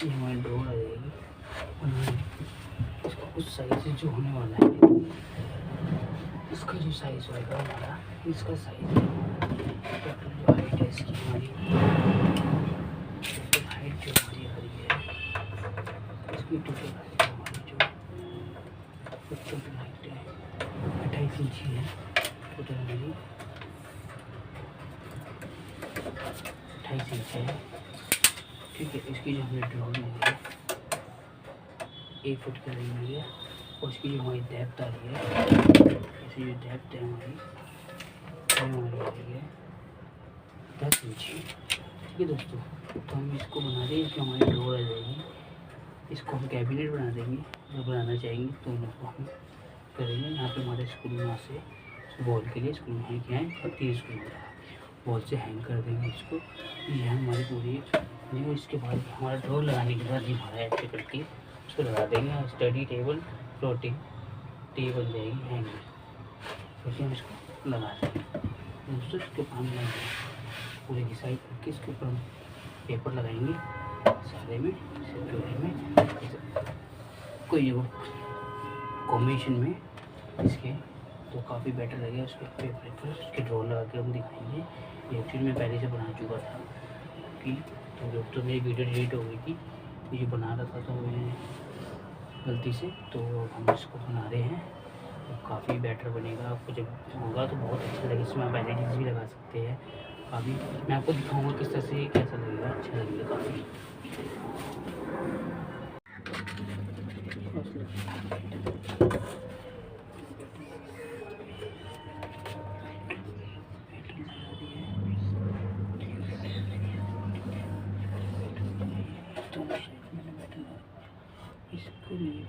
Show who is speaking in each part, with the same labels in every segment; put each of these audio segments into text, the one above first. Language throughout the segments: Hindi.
Speaker 1: ये हमारी ड्रॉर आ जाएगी। इसका कुछ साइज जो होने वाला है, इसका जो साइज होगा हमारा, इसका साइज टोटल जो हाइट है इसकी हमारी, टोटल हाइट जो हमारी आ रही है, इसकी टोटल हाइट हमारी जो टोटल हाइट है 28 इंची है। टोटल हमारी 28 इंच है। ठीक है, इसकी जो हमें ड्रॉर मिली है 1 फुट की रही हुई है, और इसकी जो हमारी डेप्थ आ रही है, इसकी जो डेप्थ है हमारी आ रही है 10 इंची। ठीक है दोस्तों, तो हम इसको बना रहे हैं, इसमें हमारी ड्रॉर आ जाएगी। इसको हम कैबिनेट बना देंगे, जो बनाना चाहेंगे तो उनको हम करेंगे। यहाँ पे हमारे स्क्रू यहाँ से वॉल के लिए स्क्रू हैं क्या है, 3 स्क्रू वॉल से हैंग कर देंगे इसको। ये हमारी पूरी जो, इसके बाद हमारा ड्रॉर लगाने के बाद ये हमारा ऐसे करके उसको लगा देंगे। स्टडी टेबल फ्लोटिंग टेबल जाएगी हैंगर, फिर हम इसको लगा देंगे दोस्तों। इसके पानी पूरे की साइड करके इसके ऊपर हम पेपर लगाएंगे सारे में, सिक्योरिटी में कोई कॉम्बिनेशन में इसके, तो काफ़ी बेटर लगेगा। उसके पेपर पर उसके ड्रॉर लगा के हम दिखाएंगे। ये एक्चुअली मैं पहले से बना चुका था कि, तो मेरी वीडियो डिलीट हो गई थी, ये बना रहा था तो मैं गलती से, तो हम इसको बना रहे हैं। तो काफ़ी बेटर बनेगा, आपको जब होगा तो बहुत अच्छा लगेगा। इसमें आप एलईडीज भी लगा सकते हैं काफ़ी। मैं आपको दिखाऊंगा किस तरह से कैसा लगेगा, अच्छा लगेगा काफ़ी। इसके लिए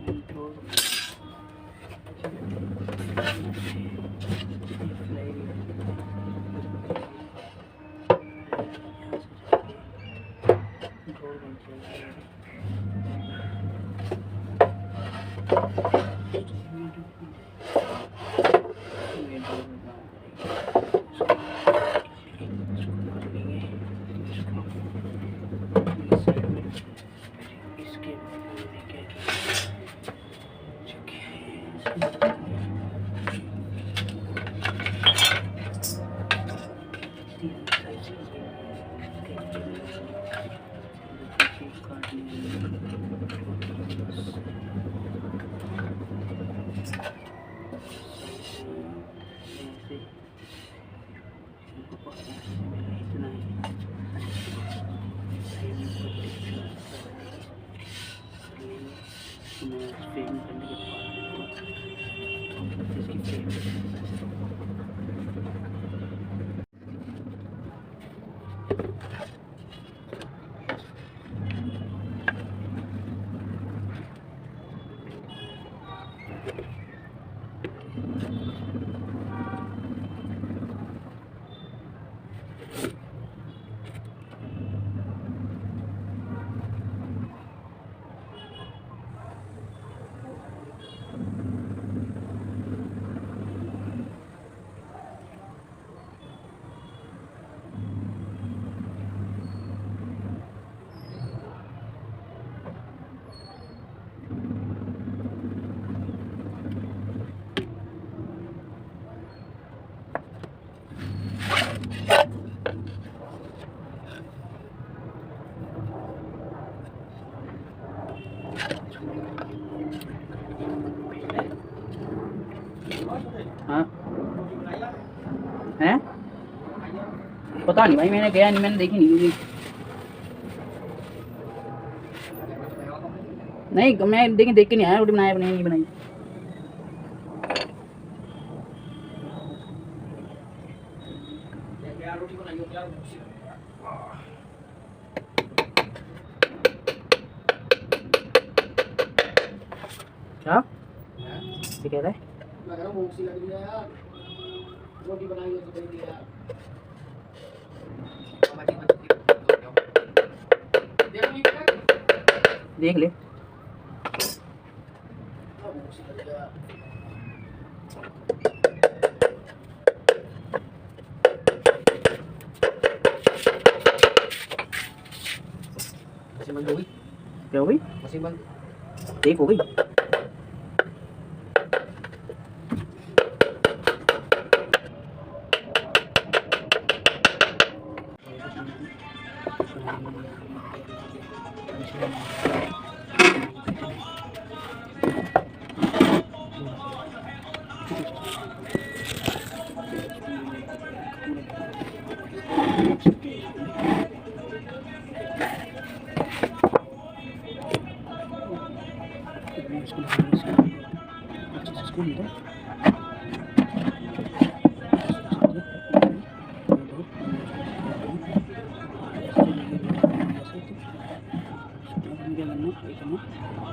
Speaker 1: हाँ हैं, पता नहीं भाई, मैंने गया नहीं, मैंने देखी नहीं। नहीं मैं देख के नहीं आया, रोटी बनाया बनाई नहीं बनाई। क्या ये कह रहा है? मैं कह रहा हूं भूख सी लग रही है यार, रोटी बनाई तो दे दिया। देख ले क्या हो गई? एक हो गई।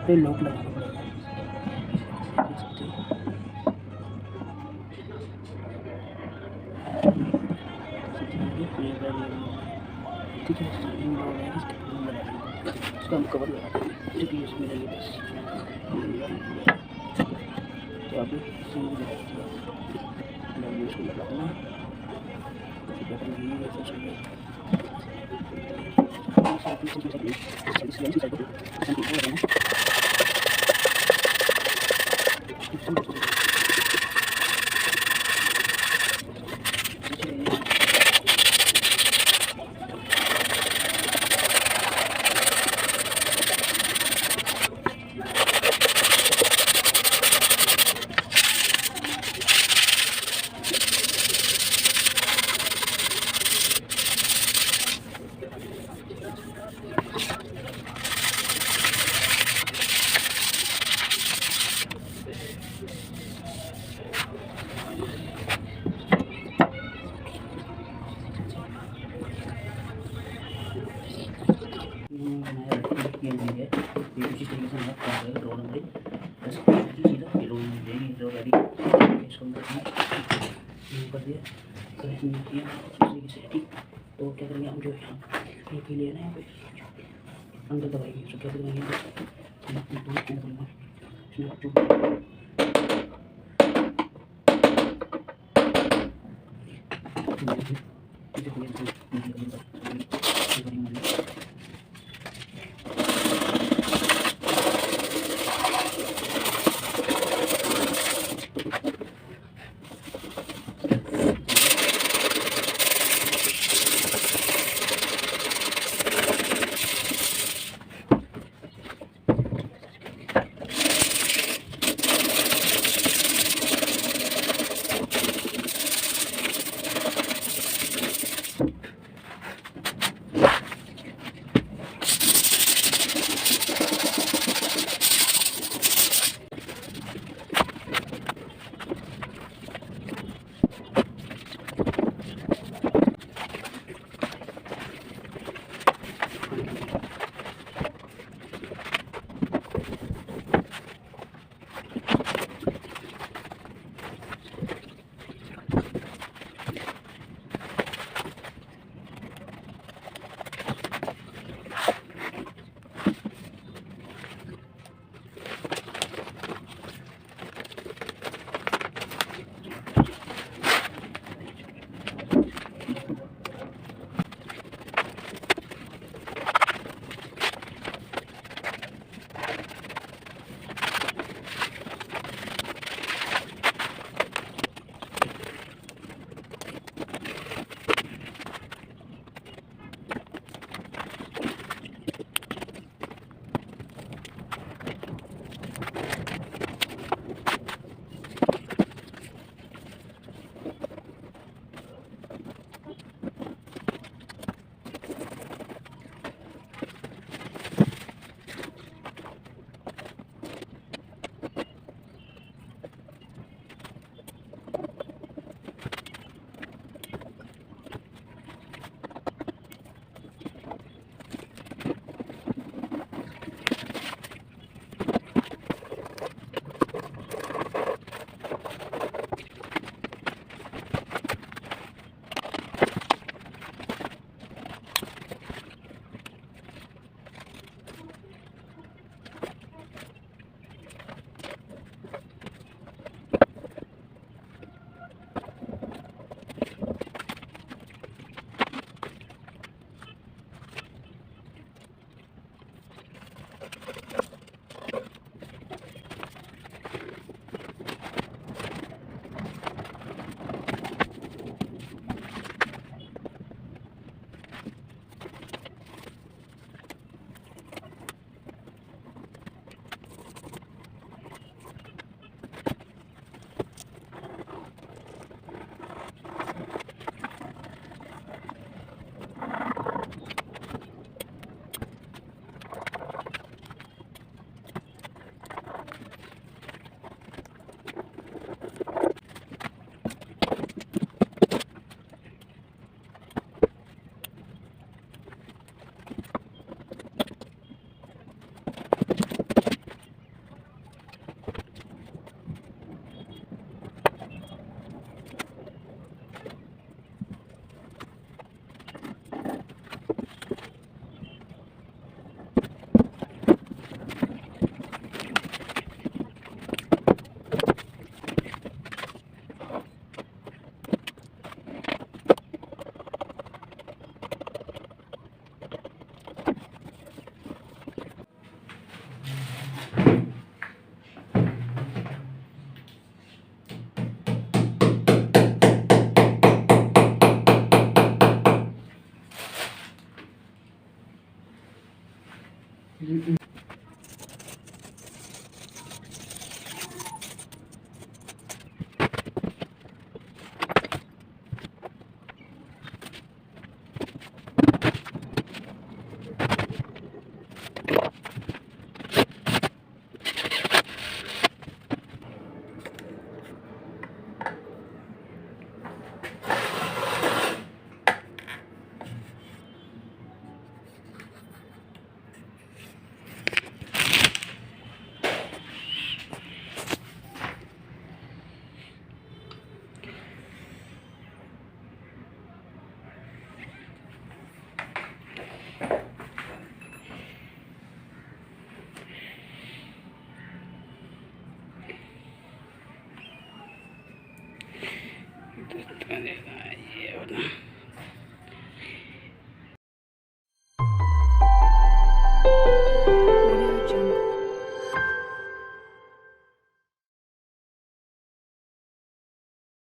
Speaker 1: पे लॉक लगाना पड़ेगा। देख सकते हैं। ठीक है, इसका हम कवर लगा देंगे, ठीक है, इसमें लगे बस। तो आप इसको लगा देना, बटन नहीं है उसी तरीके से हम कर रहे हैं। रोल नंबर 10 सीधा ये रोल देंगे जो रेडी इसको कर दिया करेक्शन किया उसी तरीके से ठीक। तो क्या करेंगे हम जो ये पी लिया ना यहाँ पे अंदर दबाएंगे। तो क्या करेंगे